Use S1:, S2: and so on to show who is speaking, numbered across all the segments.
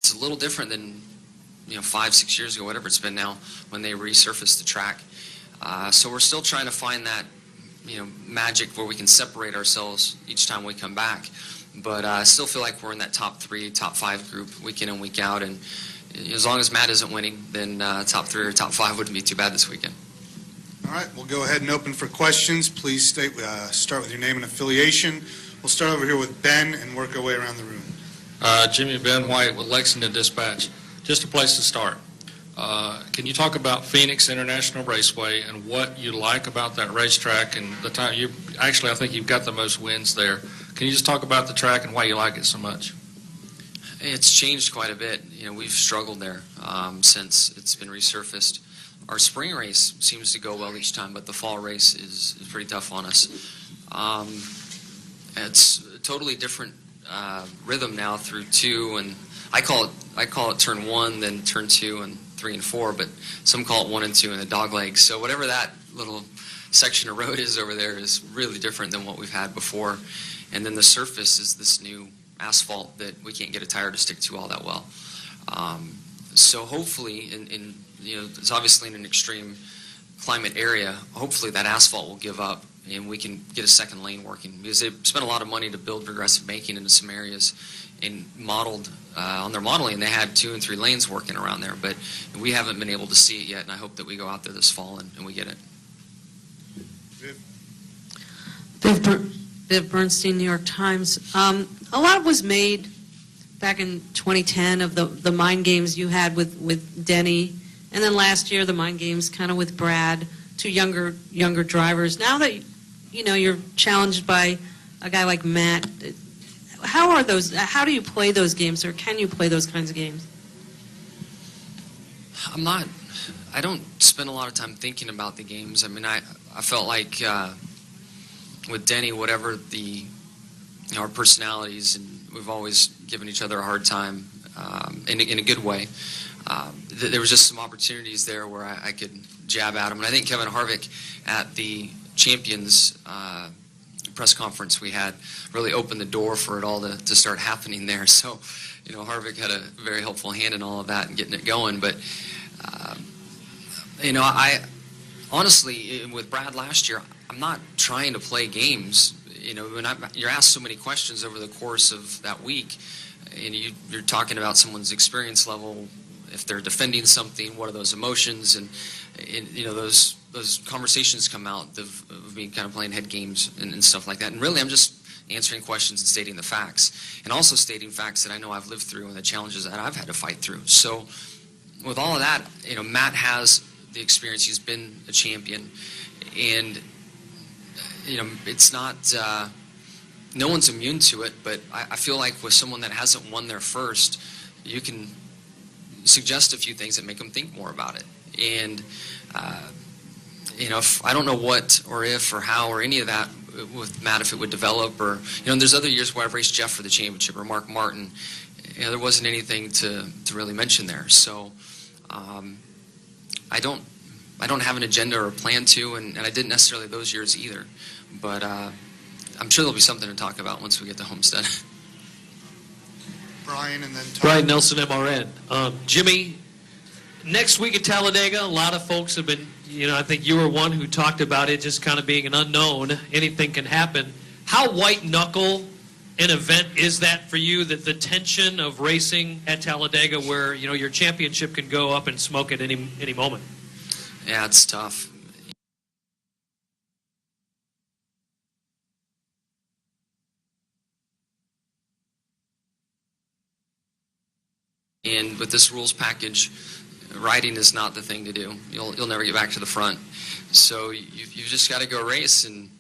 S1: it's a little different than 5-6 years ago, whatever it's been now, when they resurfaced the track. So we're still trying to find that magic where we can separate ourselves each time we come back. But I still feel like we're in that top 3, top 5 group week in and week out. And as long as Matt isn't winning, then top 3 or top 5 wouldn't be too bad this weekend.
S2: All right, we'll go ahead and open for questions. Please start with your name and affiliation. We'll start over here with Ben and work our way around the room.
S3: Jimmy, Ben White with Lexington Dispatch. Just a place to start. Can you talk about Phoenix International Raceway and what you like about that racetrack and the time I think you've got the most wins there. Can you just talk about the track and why you like it so much?
S1: It's changed quite a bit. We've struggled there since it's been resurfaced. Our spring race seems to go well each time, but the fall race is pretty tough on us. It's a totally different rhythm now through 2, and I call it turn 1, then turn 2, and 3 and 4, but some call it 1 and 2 in the dog legs. So whatever that little section of road is over there is really different than what we've had before. And then the surface is this new asphalt that we can't get a tire to stick to all that well. So hopefully, it's obviously in an extreme climate area, hopefully that asphalt will give up and we can get a second lane working, because they spent a lot of money to build progressive banking into some areas and modeled on their modeling they had 2 and 3 lanes working around there, but we haven't been able to see it yet, and I hope that we go out there this fall and we get it.
S4: Viv Bernstein, New York Times. A lot was made back in 2010 of the mind games you had with Denny, and then last year the mind games kind of with Brad, 2 younger drivers. Now that you're challenged by a guy like Matt, how do you play those games, or can you play those kinds of games?
S1: I don't spend a lot of time thinking about the games. I mean, I felt like with Denny, whatever our personalities, and we've always given each other a hard time in a good way. There was just some opportunities there where I could jab at him, and I think Kevin Harvick at the Champions press conference we had really opened the door for it all to start happening there. So, Harvick had a very helpful hand in all of that and getting it going. But, I honestly, with Brad last year, I'm not trying to play games. When you're asked so many questions over the course of that week, and you're talking about someone's experience level, if they're defending something, what are those emotions, and those conversations come out of me kind of playing head games and stuff like that. And really, I'm just answering questions and stating the facts, and also stating facts that I know I've lived through and the challenges that I've had to fight through. So with all of that, Matt has the experience. He's been a champion, and it's not no one's immune to it, but I feel like with someone that hasn't won their first, you can suggest a few things that make them think more about it. And if I don't know what or if or how or any of that with Matt, if it would develop, or there's other years where I've raced Jeff for the championship or Mark Martin, there wasn't anything to really mention there. So I don't have an agenda or a plan to, and I didn't necessarily those years either. But I'm sure there'll be something to talk about once we get to Homestead.
S2: Brian and then Tom.
S5: Brian Nelson, MRN. Jimmy, next week at Talladega, a lot of folks have been, I think you were one who talked about it just kind of being an unknown. Anything can happen. How white-knuckle an event is that for you, that the tension of racing at Talladega where, your championship can go up in smoke at any moment?
S1: Yeah, it's tough. And with this rules package, riding is not the thing to do. You'll never get back to the front. So you've just got to go race and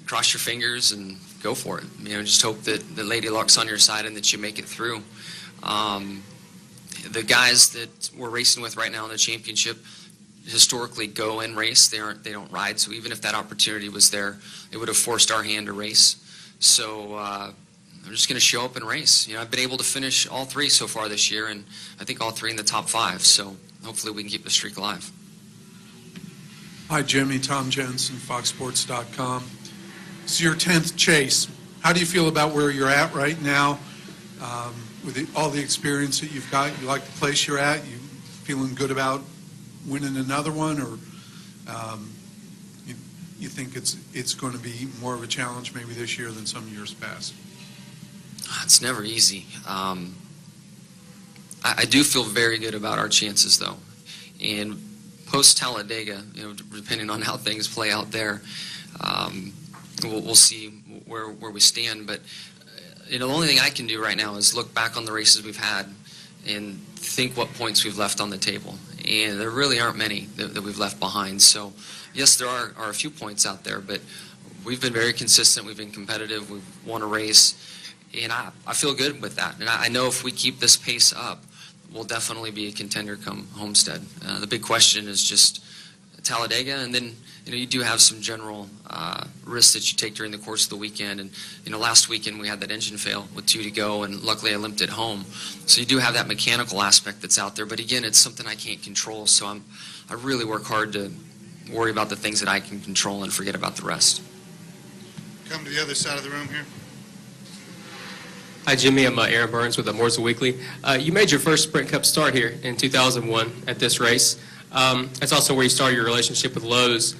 S1: cross your fingers and go for it. Just hope that the lady luck's on your side and that you make it through. The guys that we're racing with right now in the championship historically go and race. They don't ride. So even if that opportunity was there, it would have forced our hand to race. So I'm just going to show up and race. I've been able to finish all 3 so far this year, and I think all 3 in the top 5. So hopefully we can keep the streak alive.
S6: Hi, Jimmy. Tom Jensen, FoxSports.com. This is your 10th chase. How do you feel about where you're at right now? with all the experience that you've got, you like the place you're at, you feeling good about winning another one, or you think it's going to be more of a challenge maybe this year than some years past?
S1: It's never easy. I do feel very good about our chances, though. And post-Talladega, depending on how things play out there, we'll see where we stand. But the only thing I can do right now is look back on the races we've had and think what points we've left on the table. And there really aren't many that we've left behind. So, yes, there are a few points out there, but we've been very consistent. We've been competitive. We've won a race. And I feel good with that. And I know if we keep this pace up, we'll definitely be a contender come Homestead. The big question is just Talladega, and then you do have some general risks that you take during the course of the weekend. And last weekend we had that engine fail with 2 to go, and luckily I limped it home. So you do have that mechanical aspect that's out there. But again, it's something I can't control. So I really work hard to worry about the things that I can control and forget about the rest.
S2: Come to the other side of the room here.
S7: Hi, Jimmy. I'm Aaron Burns with the Morsel Weekly. You made your first Sprint Cup start here in 2001 at this race. That's also where you started your relationship with Lowe's.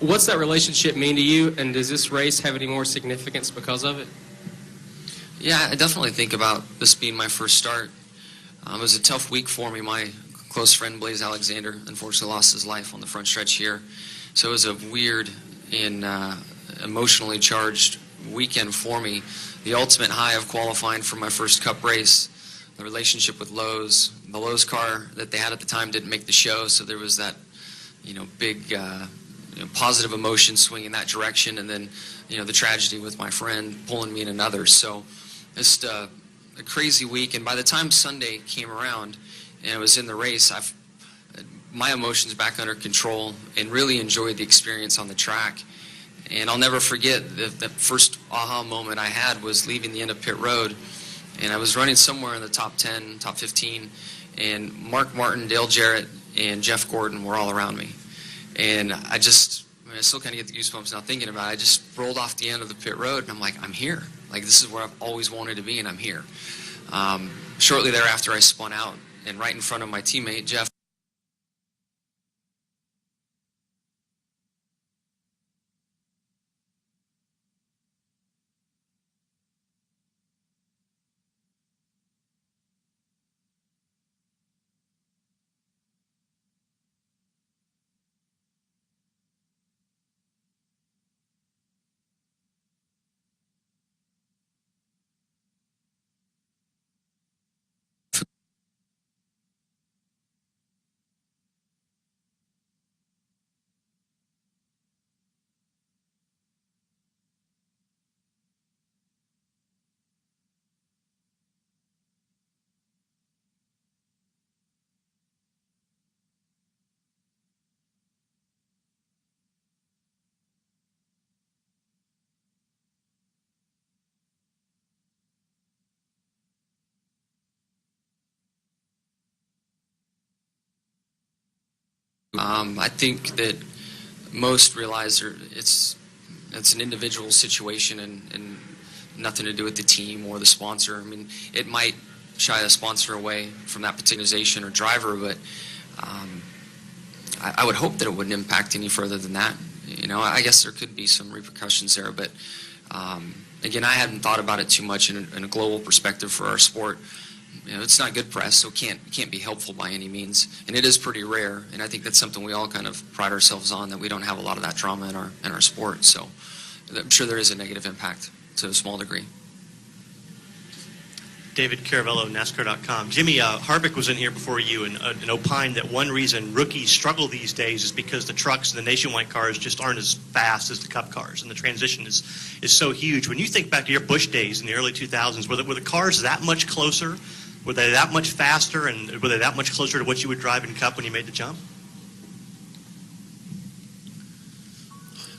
S7: What's that relationship mean to you, and does this race have any more significance because of it?
S1: Yeah, I definitely think about this being my first start. It was a tough week for me. My close friend Blaze Alexander unfortunately lost his life on the front stretch here. So it was a weird and emotionally charged weekend for me. The ultimate high of qualifying for my first Cup race, the relationship with Lowe's. The Lowe's car that they had at the time didn't make the show, so there was that, big positive emotion swing in that direction, and then, the tragedy with my friend pulling me in another. So just a crazy week, and by the time Sunday came around and I was in the race, my emotions back under control and really enjoyed the experience on the track. And I'll never forget the first aha moment I had was leaving the end of pit road, and I was running somewhere in the top 10, top 15, and Mark Martin, Dale Jarrett, and Jeff Gordon were all around me. And I still kind of get the goosebumps now thinking about it. I just rolled off the end of the pit road, and I'm like, I'm here. Like, this is where I've always wanted to be, and I'm here. Shortly thereafter, I spun out, and right in front of my teammate, Jeff, I think that most realize it's an individual situation and nothing to do with the team or the sponsor. I mean, it might shy a sponsor away from that particular organization or driver, but I would hope that it wouldn't impact any further than that. I guess there could be some repercussions there, but again, I hadn't thought about it too much in a global perspective for our sport. It's not good press, so it can't be helpful by any means, and it is pretty rare. And I think that's something we all kind of pride ourselves on, that we don't have a lot of that drama in our sport. So I'm sure there is a negative impact to a small degree.
S8: David Caravello, NASCAR.com. Jimmy, Harvick was in here before you and opined that one reason rookies struggle these days is because the trucks and the nationwide cars just aren't as fast as the Cup cars, and the transition is so huge. When you think back to your Busch days in the early 2000s, were the cars that much closer? Were they that much faster, and were they that much closer to what you would drive in Cup when you made the jump?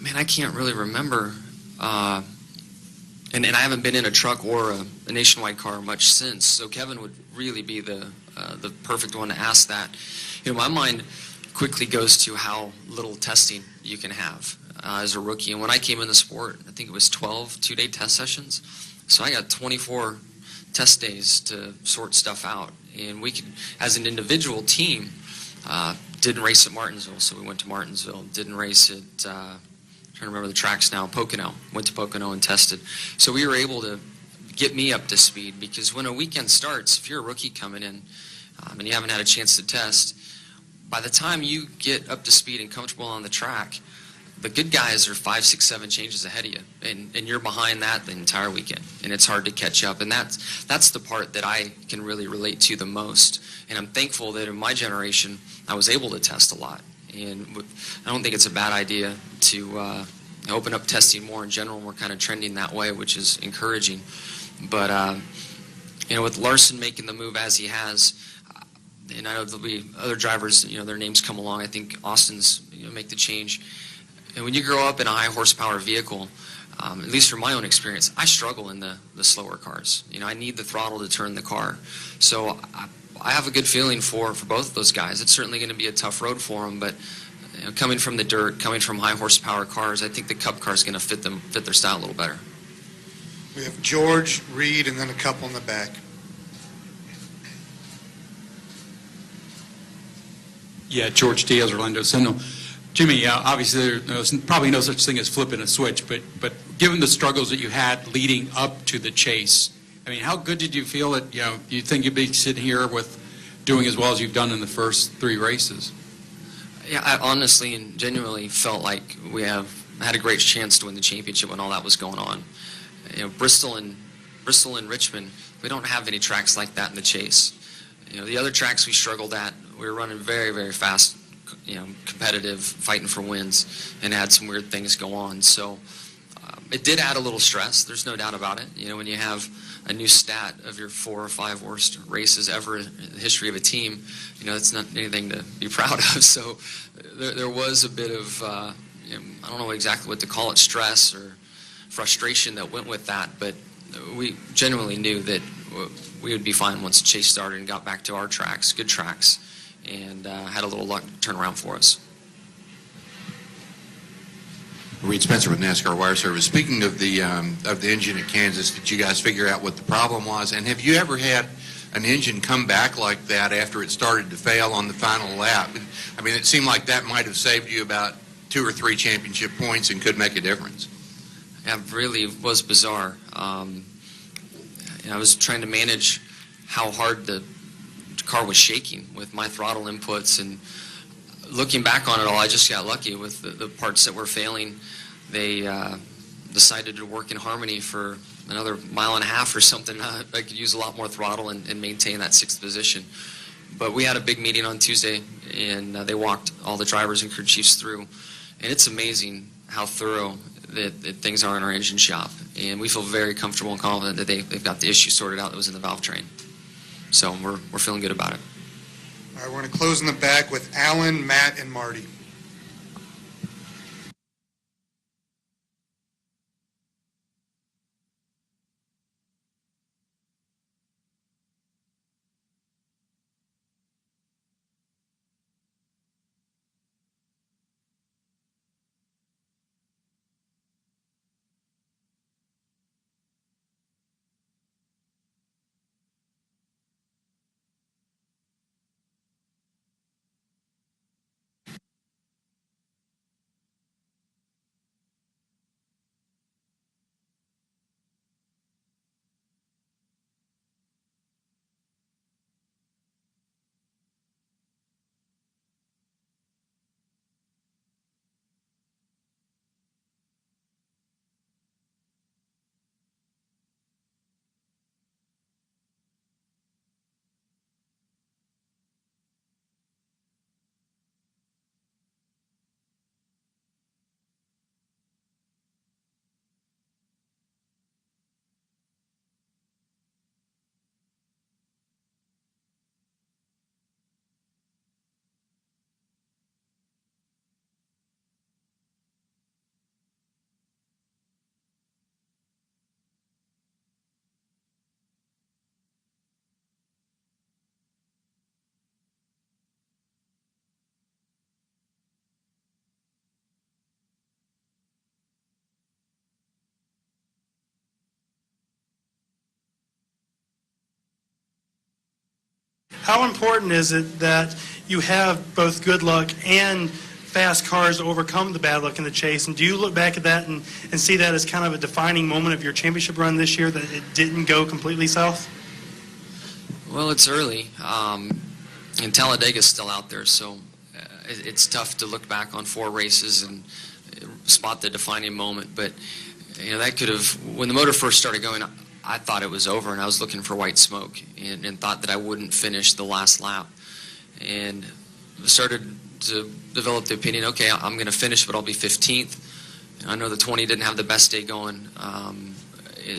S1: Man, I can't really remember. And I haven't been in a truck or a nationwide car much since, so Kevin would really be the perfect one to ask that. My mind quickly goes to how little testing you can have as a rookie. And when I came in the sport, I think it was 12 two-day test sessions. So I got 24 test days to sort stuff out. And we could, as an individual team, didn't race at Martinsville, so we went to Martinsville. Didn't race at, trying to remember the tracks now, Pocono. Went to Pocono and tested. So we were able to get me up to speed, because when a weekend starts, if you're a rookie coming in and you haven't had a chance to test, by the time you get up to speed and comfortable on the track, the good guys are 5, 6, 7 changes ahead of you, and you're behind that the entire weekend, and it's hard to catch up. And that's the part that I can really relate to the most. And I'm thankful that in my generation I was able to test a lot. And I don't think it's a bad idea to open up testing more in general. We're kind of trending that way, which is encouraging. But with Larson making the move as he has, and I know there'll be other drivers, their names come along. I think Austin's make the change. And when you grow up in a high horsepower vehicle, at least from my own experience, I struggle in the slower cars. I need the throttle to turn the car. So I have a good feeling for both of those guys. It's certainly going to be a tough road for them, but coming from the dirt, coming from high horsepower cars, I think the Cup car is going to fit their style a little better.
S2: We have George, Reed, and then a couple in the back.
S9: Yeah, George Diaz, Orlando Sentinel. Jimmie, obviously there's probably no such thing as flipping a switch, but given the struggles that you had leading up to the chase, I mean, how good did you feel that, you think you'd be sitting here with doing as well as you've done in the first 3 races?
S1: Yeah, I honestly and genuinely felt like we had a great chance to win the championship when all that was going on. Bristol and Richmond, we don't have any tracks like that in the chase. The other tracks we struggled at, we were running very, very fast, competitive, fighting for wins, and had some weird things go on. So it did add a little stress. There's no doubt about it. When you have a new stat of your 4 or 5 worst races ever in the history of a team, it's not anything to be proud of. So there was a bit of, I don't know exactly what to call it, stress or frustration that went with that, but we genuinely knew that we would be fine once the chase started and got back to our tracks, good tracks, and had a little luck turn around for us.
S10: Reed Spencer with NASCAR Wire Service. Speaking of the engine at Kansas, did you guys figure out what the problem was? And have you ever had an engine come back like that after it started to fail on the final lap? I mean, it seemed like that might have saved you about 2 or 3 championship points and could make a difference.
S1: It really was bizarre. I was trying to manage how hard the car was shaking with my throttle inputs, and looking back on it all, I just got lucky with the parts that were failing. They decided to work in harmony for another 1.5 miles or something. I could use a lot more throttle and maintain that 6th position. But we had a big meeting on Tuesday, and they walked all the drivers and crew chiefs through. And it's amazing how thorough that things are in our engine shop. And we feel very comfortable and confident that they've got the issue sorted out that was in the valve train. So we're feeling good about it.
S2: All right, we're going to close in the back with Alan, Matt, and Marty.
S11: How important is it that you have both good luck and fast cars to overcome the bad luck in the chase? And do you look back at that and see that as kind of a defining moment of your championship run this year, that it didn't go completely south?
S1: Well, it's early, and Talladega's still out there, so it's tough to look back on 4 races and spot the defining moment. But that could have, when the motor first started going, I thought it was over, and I was looking for white smoke, and thought that I wouldn't finish the last lap, and started to develop the opinion, okay, I'm going to finish, but I'll be 15th. I know the 20 didn't have the best day going,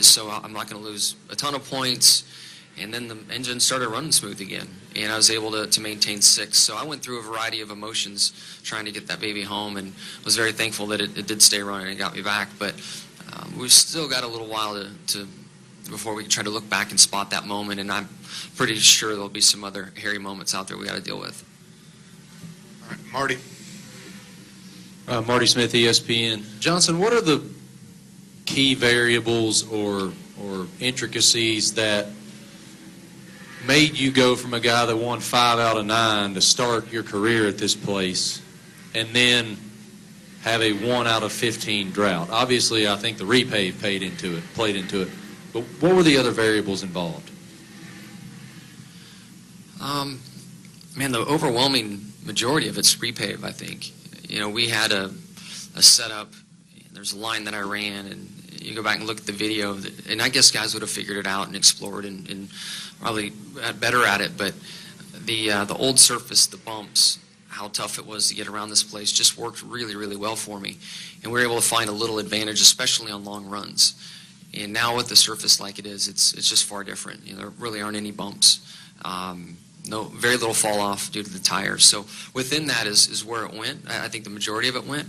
S1: so I'm not going to lose a ton of points. And then the engine started running smooth again, and I was able to maintain 6th. So I went through a variety of emotions trying to get that baby home, and was very thankful that it did stay running and got me back. But we've still got a little while before we can try to look back and spot that moment, and I'm pretty sure there'll be some other hairy moments out there we got to deal with.
S2: All right, Marty.
S12: Marty Smith, ESPN. Johnson, what are the key variables or intricacies that made you go from a guy that won 5 out of 9 to start your career at this place and then have a 1 out of 15 drought? Obviously, I think the repave played into it. But what were the other variables involved?
S1: Man, the overwhelming majority of it's repave, I think. We had a setup. There's a line that I ran, and you go back and look at the video, and I guess guys would have figured it out and explored and probably got better at it. But the old surface, the bumps, how tough it was to get around this place, just worked really, really well for me. And we were able to find a little advantage, especially on long runs. And now with the surface like it is, it's just far different. There really aren't any bumps. Very little fall off due to the tires. So within that is where it went. I think the majority of it went.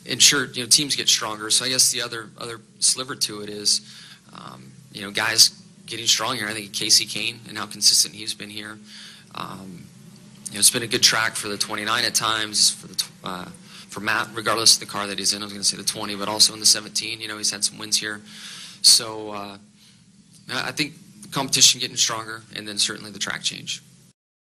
S1: And sure, teams get stronger. So I guess the other sliver to it is, guys getting stronger. I think Casey Kane and how consistent he's been here. It's been a good track for the 29 at times, for Matt, regardless of the car that he's in. I was going to say the 20, but also in the 17. He's had some wins here. So I think the competition getting stronger, and then certainly the track change.